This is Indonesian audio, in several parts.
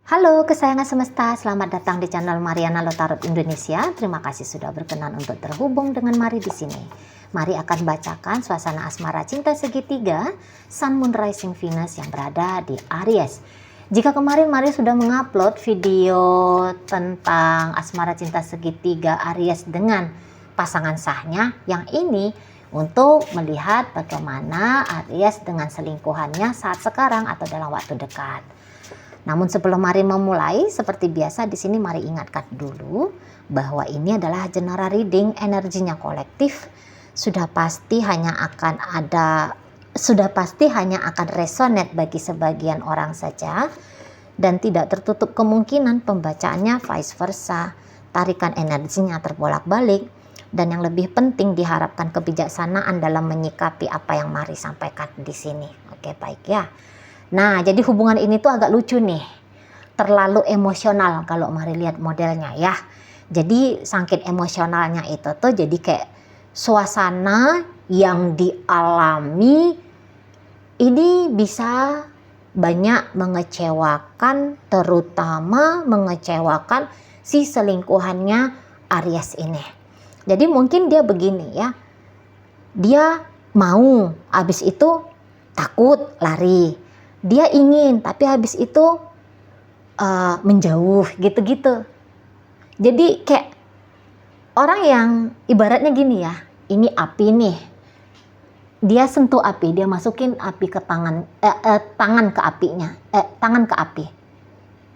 Halo kesayangan semesta, selamat datang di channel Mariana Lotarot Indonesia. Terima kasih sudah berkenan untuk terhubung dengan Mari di sini. Mari akan bacakan suasana asmara cinta segitiga Sun Moon Rising Venus yang berada di Aries. Jika kemarin Mari sudah mengupload video tentang asmara cinta segitiga Aries dengan pasangan sahnya, yang ini untuk melihat bagaimana Aries dengan selingkuhannya saat sekarang atau dalam waktu dekat. Namun sebelum Mari memulai, seperti biasa di sini Mari ingatkan dulu bahwa ini adalah general reading, energinya kolektif. Sudah pasti hanya akan resonate bagi sebagian orang saja dan tidak tertutup kemungkinan pembacaannya vice versa. Tarikan energinya terbolak-balik dan yang lebih penting diharapkan kebijaksanaan dalam menyikapi apa yang Mari sampaikan di sini. Oke, baik ya. Nah, jadi hubungan ini tuh agak lucu nih. Terlalu emosional kalau Mari lihat modelnya ya. Jadi saking emosionalnya itu tuh jadi kayak suasana yang dialami ini bisa banyak mengecewakan, terutama mengecewakan si selingkuhannya Aries ini. Jadi mungkin dia begini ya. Dia mau, habis itu takut, lari. Dia ingin, tapi habis itu menjauh gitu-gitu. Jadi kayak orang yang ibaratnya gini ya, ini api nih. Dia sentuh api, dia masukin api ke tangan ke apinya, tangan ke api.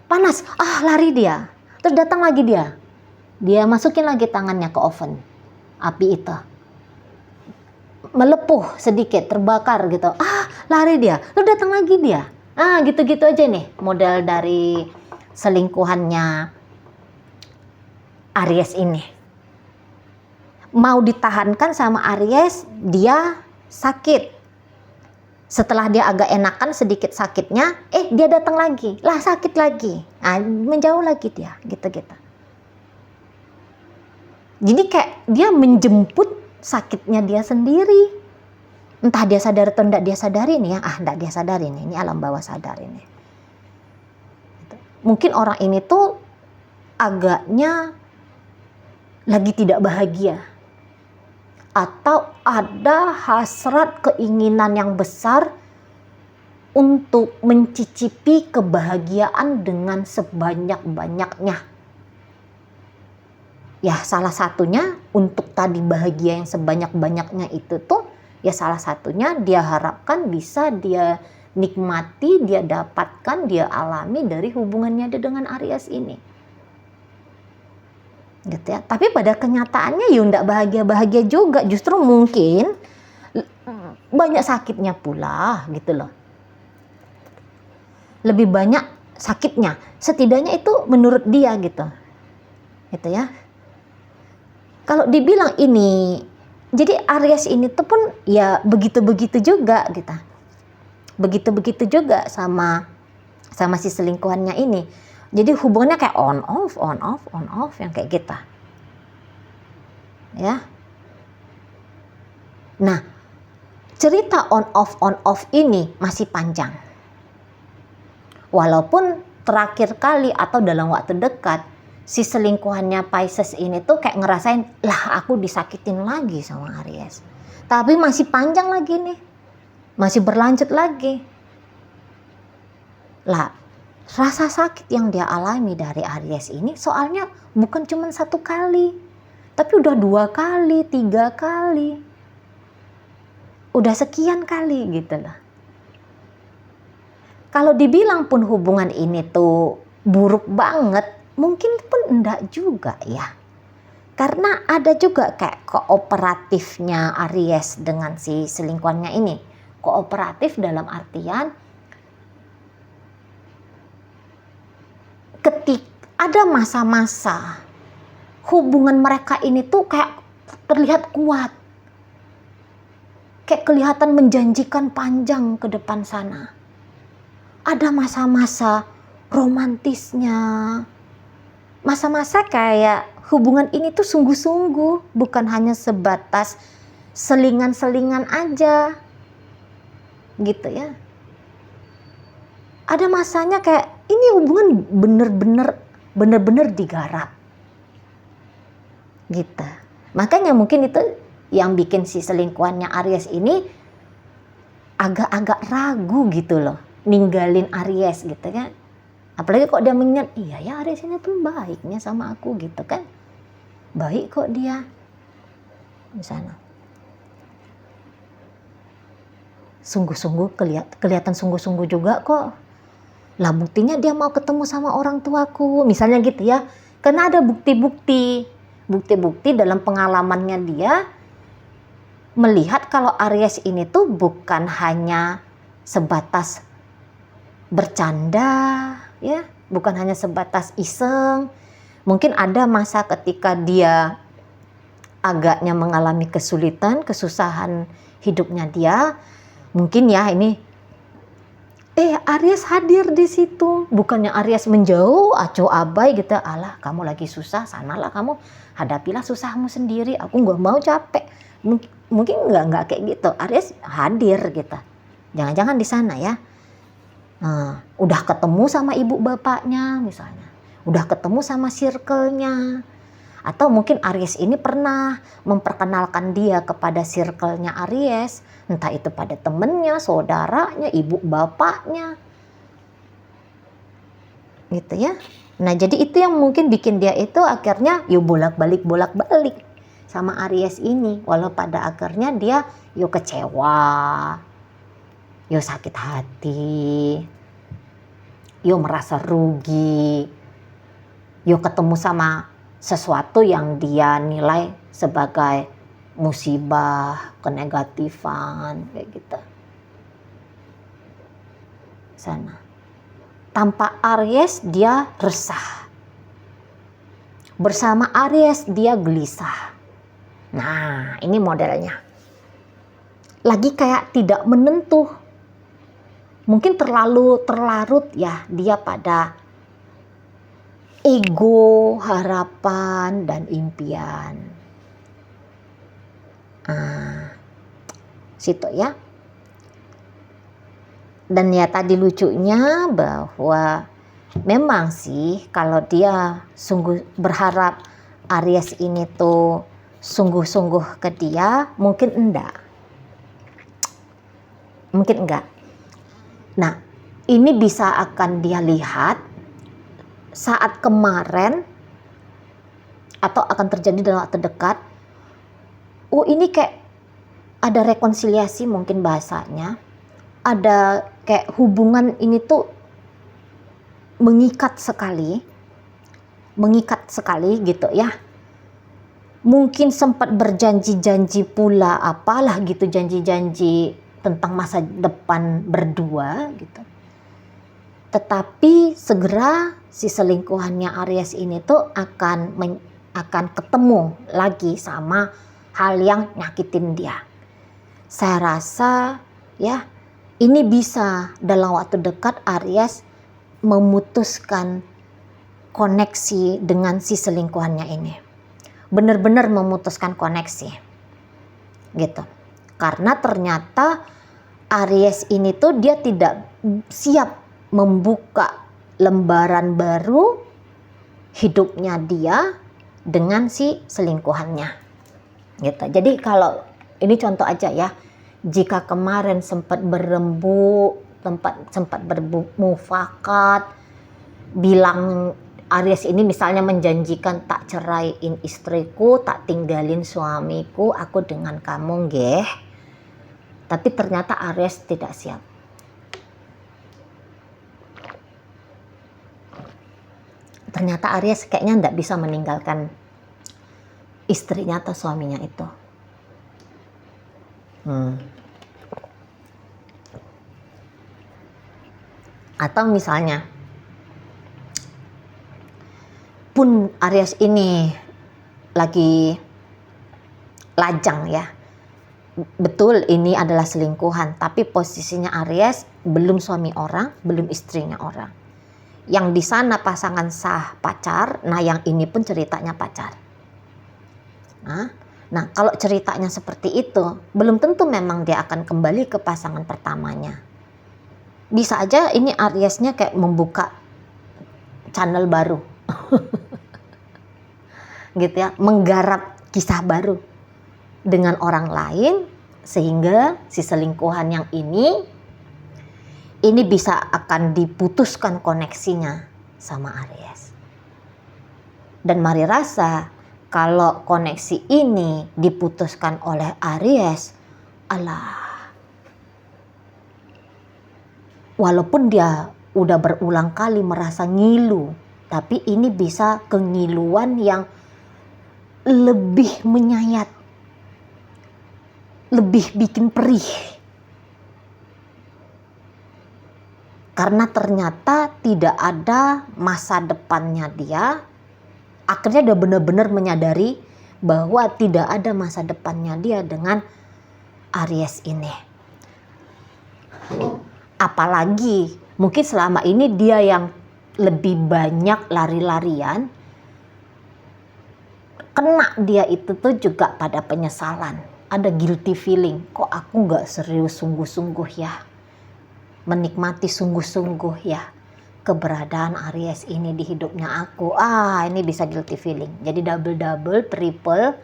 Panas, lari dia. Terus datang lagi dia. Dia masukin lagi tangannya ke oven. Api itu melepuh sedikit, terbakar gitu. Lari dia, lalu datang lagi dia. Gitu-gitu aja nih model dari selingkuhannya Aries ini. Mau ditahankan sama Aries, dia sakit. Setelah dia agak enakan sedikit sakitnya, dia datang lagi. Lah sakit lagi. Menjauh lagi dia, gitu-gitu. Jadi kayak dia menjemput sakitnya dia sendiri. Entah dia sadar atau enggak dia sadari nih ya. Enggak dia sadari nih. Ini alam bawah sadar ini. Mungkin orang ini tuh agaknya lagi tidak bahagia. Atau ada hasrat keinginan yang besar untuk mencicipi kebahagiaan dengan sebanyak-banyaknya. Ya salah satunya untuk tadi bahagia yang sebanyak-banyaknya itu tuh ya salah satunya dia harapkan bisa dia nikmati, dia dapatkan, dia alami dari hubungannya dia dengan Aries ini. Gitu ya. Tapi pada kenyataannya ya enggak bahagia-bahagia juga, justru mungkin banyak sakitnya pula gitu loh. Lebih banyak sakitnya, setidaknya itu menurut dia gitu. Gitu ya. Kalau dibilang ini, jadi Aries ini tuh pun ya begitu-begitu juga gitu. Begitu-begitu juga sama si selingkuhannya ini. Jadi hubungannya kayak on off yang kayak gitu. Ya. Nah, cerita on off ini masih panjang. Walaupun terakhir kali atau dalam waktu dekat si selingkuhannya Pisces ini tuh kayak ngerasain, lah aku disakitin lagi sama Aries. Tapi masih panjang lagi nih. Masih berlanjut lagi. Lah, rasa sakit yang dia alami dari Aries ini soalnya bukan cuma 1 kali. Tapi udah 2 kali, 3 kali. Udah sekian kali gitu lah. Kalau dibilang pun hubungan ini tuh buruk banget, mungkin pun enggak juga ya. Karena ada juga kayak kooperatifnya Aries dengan si selingkuhannya ini. Kooperatif dalam artian ketika ada masa-masa hubungan mereka ini tuh kayak terlihat kuat. Kayak kelihatan menjanjikan panjang ke depan sana. Ada masa-masa romantisnya. Masa-masa kayak hubungan ini tuh sungguh-sungguh, bukan hanya sebatas selingan-selingan aja. Gitu ya. Ada masanya kayak ini ini hubungan bener-bener digarap gitu. Makanya mungkin itu yang bikin si selingkuhannya Aries ini agak-agak ragu gitu loh ninggalin Aries gitu kan. Apalagi kok dia mengingat, iya ya Aries ini pun baiknya sama aku gitu kan, baik kok dia di sana. Sungguh-sungguh kelihatan sungguh-sungguh juga kok. Lah buktinya dia mau ketemu sama orang tuaku, misalnya gitu ya. Karena ada bukti-bukti dalam pengalamannya dia melihat kalau Aries ini tuh bukan hanya sebatas bercanda, ya, bukan hanya sebatas iseng. Mungkin ada masa ketika dia agaknya mengalami kesulitan, kesusahan hidupnya dia. Mungkin ya ini Aries hadir di situ. Bukannya Aries menjauh, acuh abai gitu. Alah, kamu lagi susah, sanalah kamu hadapilah susahmu sendiri. Aku nggak mau capek. Mungkin nggak kayak gitu. Aries hadir gitu. Jangan-jangan di sana ya. Udah ketemu sama ibu bapaknya misalnya. Udah ketemu sama circle-nya. Atau mungkin Aries ini pernah memperkenalkan dia kepada circle-nya Aries, entah itu pada temennya, saudaranya, ibu bapaknya, gitu ya. Nah jadi itu yang mungkin bikin dia itu akhirnya yuk bolak-balik sama Aries ini, walau pada akhirnya dia yuk kecewa, yuk sakit hati, yuk merasa rugi, yuk ketemu sama sesuatu yang dia nilai sebagai musibah, kenegatifan, kayak gitu. Sana. Tanpa Aries dia resah. Bersama Aries dia gelisah. Nah, ini modelnya. Lagi kayak tidak menentu. Mungkin terlalu terlarut ya dia pada ego, harapan, dan impian. Situ ya. Dan ya tadi lucunya bahwa memang sih kalau dia sungguh berharap Aries ini tuh sungguh-sungguh ke dia, mungkin enggak. Nah, ini bisa akan dia lihat saat kemarin atau akan terjadi dalam waktu dekat. Ini kayak ada rekonsiliasi mungkin bahasanya. Ada kayak hubungan ini tuh mengikat sekali gitu ya. Mungkin sempat berjanji-janji pula apalah gitu, janji-janji tentang masa depan berdua gitu. Tetapi segera si selingkuhannya Aries ini tuh akan ketemu lagi sama hal yang nyakitin dia. Saya rasa ya ini bisa dalam waktu dekat Aries memutuskan koneksi dengan si selingkuhannya ini. Benar-benar memutuskan koneksi. Gitu. Karena ternyata Aries ini tuh dia tidak siap membuka lembaran baru hidupnya dia dengan si selingkuhannya gitu. Jadi kalau ini contoh aja ya, jika kemarin sempat berembuk, sempat bermufakat, bilang Aries ini misalnya menjanjikan tak ceraiin istriku, tak tinggalin suamiku, aku dengan kamu nggih. Tapi ternyata Aries tidak siap. Ternyata Aries kayaknya tidak bisa meninggalkan istrinya atau suaminya itu. Atau misalnya pun Aries ini lagi lajang ya. Betul ini adalah selingkuhan, tapi posisinya Aries belum suami orang, belum istrinya orang. Yang di sana pasangan sah pacar, nah yang ini pun ceritanya pacar. Nah kalau ceritanya seperti itu, belum tentu memang dia akan kembali ke pasangan pertamanya. Bisa aja ini Ariesnya kayak membuka channel baru. Gitu ya, menggarap kisah baru dengan orang lain, sehingga si selingkuhan yang ini bisa akan diputuskan koneksinya sama Aries. Dan mari rasa kalau koneksi ini diputuskan oleh Aries, alah, walaupun dia udah berulang kali merasa ngilu, tapi ini bisa kengiluan yang lebih menyayat, lebih bikin perih. Karena ternyata tidak ada masa depannya dia. Akhirnya dia benar-benar menyadari bahwa tidak ada masa depannya dia dengan Aries ini. Apalagi mungkin selama ini dia yang lebih banyak lari-larian, kena dia itu tuh juga pada penyesalan. Ada guilty feeling, kok aku gak serius sungguh-sungguh ya, menikmati sungguh-sungguh ya keberadaan Aries ini di hidupnya aku. Ini bisa guilty feeling. Jadi double, triple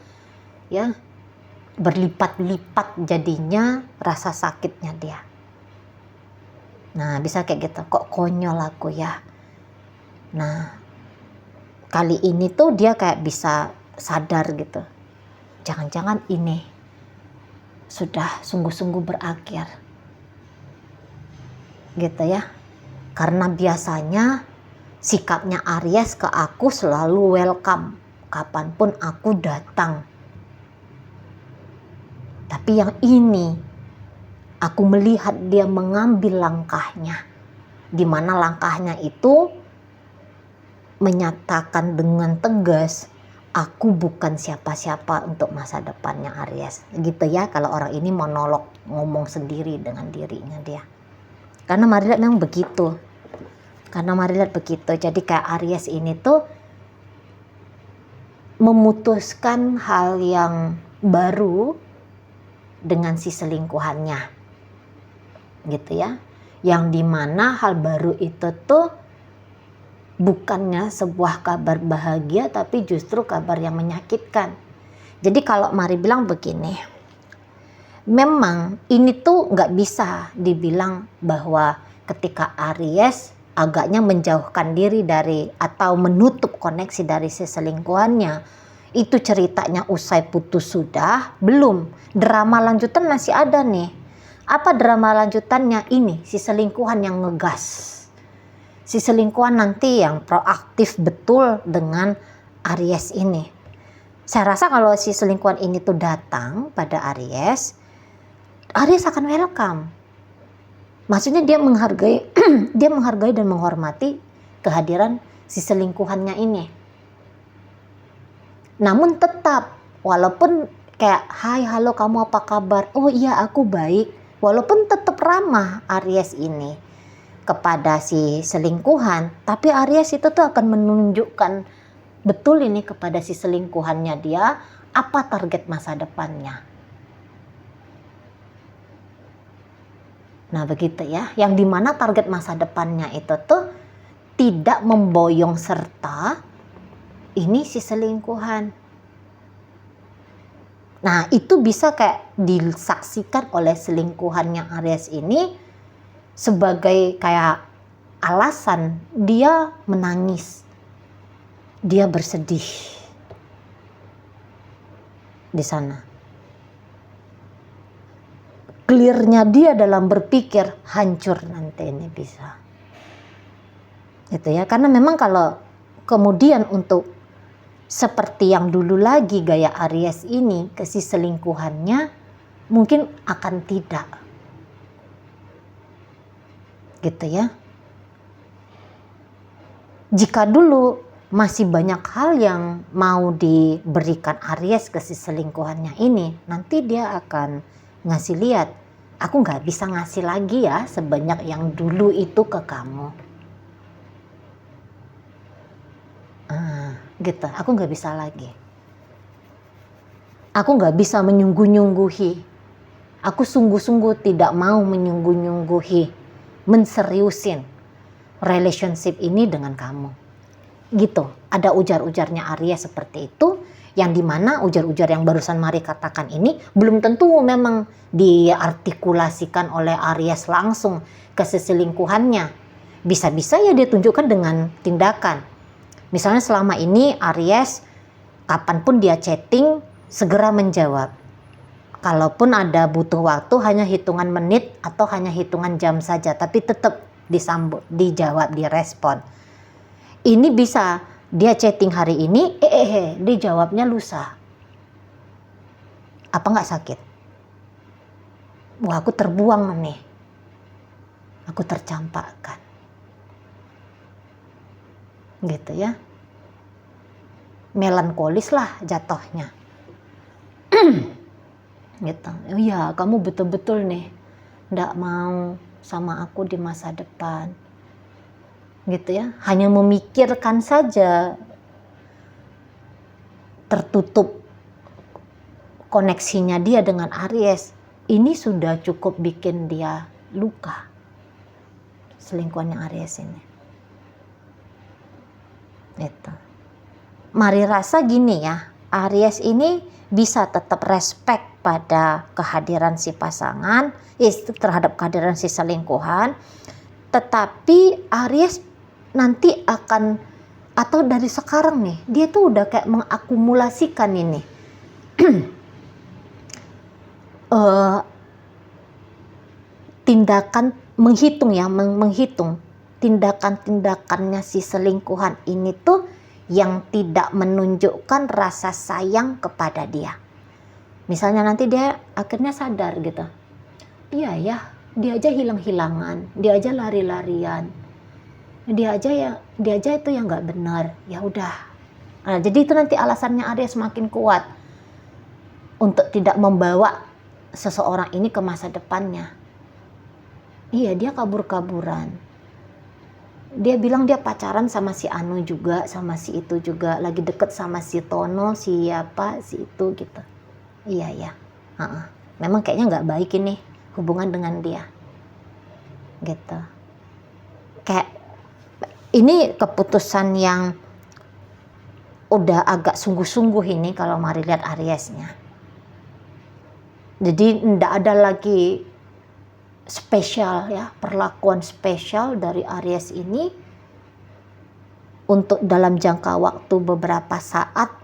ya, berlipat-lipat jadinya rasa sakitnya dia. Nah, bisa kayak gitu, kok konyol aku ya. Nah, kali ini tuh dia kayak bisa sadar gitu. Jangan-jangan ini sudah sungguh-sungguh berakhir. Gitu ya. Karena biasanya sikapnya Aries ke aku selalu welcome. Kapanpun aku datang. Tapi yang ini, aku melihat dia mengambil langkahnya. Di mana langkahnya itu menyatakan dengan tegas, aku bukan siapa-siapa untuk masa depannya Aries. Gitu ya, kalau orang ini monolog, ngomong sendiri dengan dirinya dia. Karena mari lihat memang begitu. Jadi kayak Aries ini tuh memutuskan hal yang baru dengan si selingkuhannya. Gitu ya. Yang dimana hal baru itu tuh bukannya sebuah kabar bahagia, tapi justru kabar yang menyakitkan. Jadi kalau mari bilang begini, memang ini tuh nggak bisa dibilang bahwa ketika Aries agaknya menjauhkan diri dari atau menutup koneksi dari si selingkuhannya, itu ceritanya usai putus sudah, belum. Drama lanjutan masih ada nih. Apa drama lanjutannya? Ini si selingkuhan yang ngegas. Si selingkuhan nanti yang proaktif betul dengan Aries ini. Saya rasa kalau si selingkuhan ini tuh datang pada Aries akan welcome. Maksudnya dia menghargai dia menghargai dan menghormati kehadiran si selingkuhannya ini. Namun tetap, walaupun kayak, hai halo kamu apa kabar? Oh iya aku baik. Walaupun tetap ramah Aries ini kepada si selingkuhan, tapi Aries itu tuh akan menunjukkan betul ini kepada si selingkuhannya dia, apa target masa depannya. Nah begitu ya, yang dimana target masa depannya itu tuh tidak memboyong serta ini si selingkuhan. Nah itu bisa kayak disaksikan oleh selingkuhannya Aries ini sebagai kayak alasan dia menangis, dia bersedih di sana. Clearnya dia dalam berpikir hancur nanti ini bisa. Gitu ya, karena memang kalau kemudian untuk seperti yang dulu lagi gaya Aries ini ke si selingkuhannya mungkin akan tidak. Gitu ya. Jika dulu masih banyak hal yang mau diberikan Aries ke si selingkuhannya ini, nanti dia akan ngasih lihat, aku gak bisa ngasih lagi ya sebanyak yang dulu itu ke kamu. Gitu, aku gak bisa lagi. Aku gak bisa menyungguh-nyungguhi. Aku sungguh-sungguh tidak mau menyungguh-nyungguhi, menseriusin relationship ini dengan kamu. Gitu. Ada ujar-ujarnya Aries seperti itu, yang dimana ujar-ujar yang barusan Mari katakan ini belum tentu memang diartikulasikan oleh Aries langsung ke seselingkuhannya. Bisa-bisa ya dia tunjukkan dengan tindakan. Misalnya selama ini Aries kapanpun dia chatting segera menjawab. Kalaupun ada butuh waktu hanya hitungan menit atau hanya hitungan jam saja, tapi tetap disambut, dijawab, direspon. Ini bisa dia chatting hari ini, dijawabnya lusa. Apa nggak sakit? Wah, aku terbuang nih. Aku tercampakkan. Gitu ya. Melankolis lah jatuhnya. Gitu. Iya, kamu betul-betul nih nggak mau sama aku di masa depan. Gitu ya. Hanya memikirkan saja, tertutup koneksinya dia dengan Aries. Ini sudah cukup bikin dia luka. Selingkuhannya Aries ini. Itu. Mari rasa gini ya, Aries ini bisa tetap respect pada kehadiran si pasangan, terhadap kehadiran si selingkuhan, tetapi Aries nanti akan, atau dari sekarang nih, dia tuh udah kayak mengakumulasikan ini tindakan, menghitung tindakan-tindakannya si selingkuhan ini tuh yang tidak menunjukkan rasa sayang kepada dia. Misalnya nanti dia akhirnya sadar gitu, iya ya, dia aja hilang-hilangan, dia aja lari-larian, dia aja itu yang nggak benar, ya udah. Nah, jadi itu nanti alasannya Aries semakin kuat untuk tidak membawa seseorang ini ke masa depannya. Iya, dia kabur-kaburan. Dia bilang dia pacaran sama si Anu juga, sama si itu juga, lagi deket sama si Tono, si apa, si itu gitu. Iya ya, memang kayaknya nggak baik ini hubungan dengan dia, gitu. Kayak ini keputusan yang udah agak sungguh-sungguh ini kalau Mari lihat Ariesnya. Jadi nggak ada lagi spesial ya, perlakuan spesial dari Aries ini untuk dalam jangka waktu beberapa saat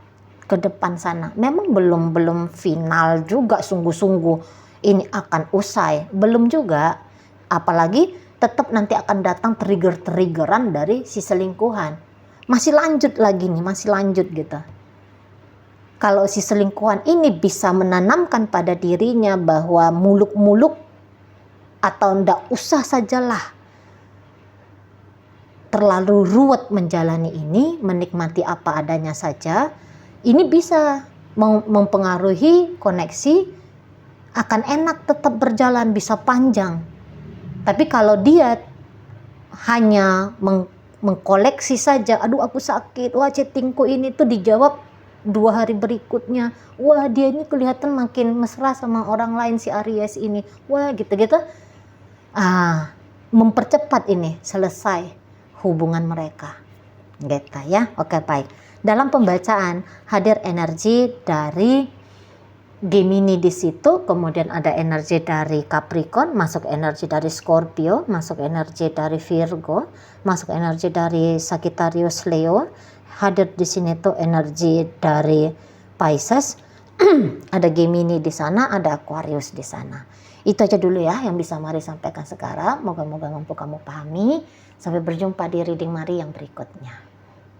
ke depan sana. Memang belum final juga sungguh-sungguh ini akan usai, belum juga. Apalagi tetap nanti akan datang trigger-triggeran dari si selingkuhan. Masih lanjut lagi nih, masih lanjut gitu. Kalau si selingkuhan ini bisa menanamkan pada dirinya bahwa muluk-muluk atau ndak usah sajalah terlalu ruwet menjalani ini, menikmati apa adanya saja, ini bisa mempengaruhi koneksi, akan enak tetap berjalan, bisa panjang. Tapi kalau dia hanya mengkoleksi saja, aduh aku sakit, wah chattingku ini tuh dijawab 2 hari berikutnya, wah dia ini kelihatan makin mesra sama orang lain si Aries ini, wah gitu-gitu, mempercepat ini selesai hubungan mereka, gitu ya. Oke, baik. Dalam pembacaan hadir energi dari Gemini di situ, kemudian ada energi dari Capricorn, masuk energi dari Scorpio, masuk energi dari Virgo, masuk energi dari Sagittarius, Leo. Hadir di sini tuh energi dari Pisces, ada Gemini di sana, ada Aquarius di sana. Itu aja dulu ya yang bisa Mari sampaikan sekarang. Moga-moga mampu kamu pahami. Sampai berjumpa di reading Mari yang berikutnya.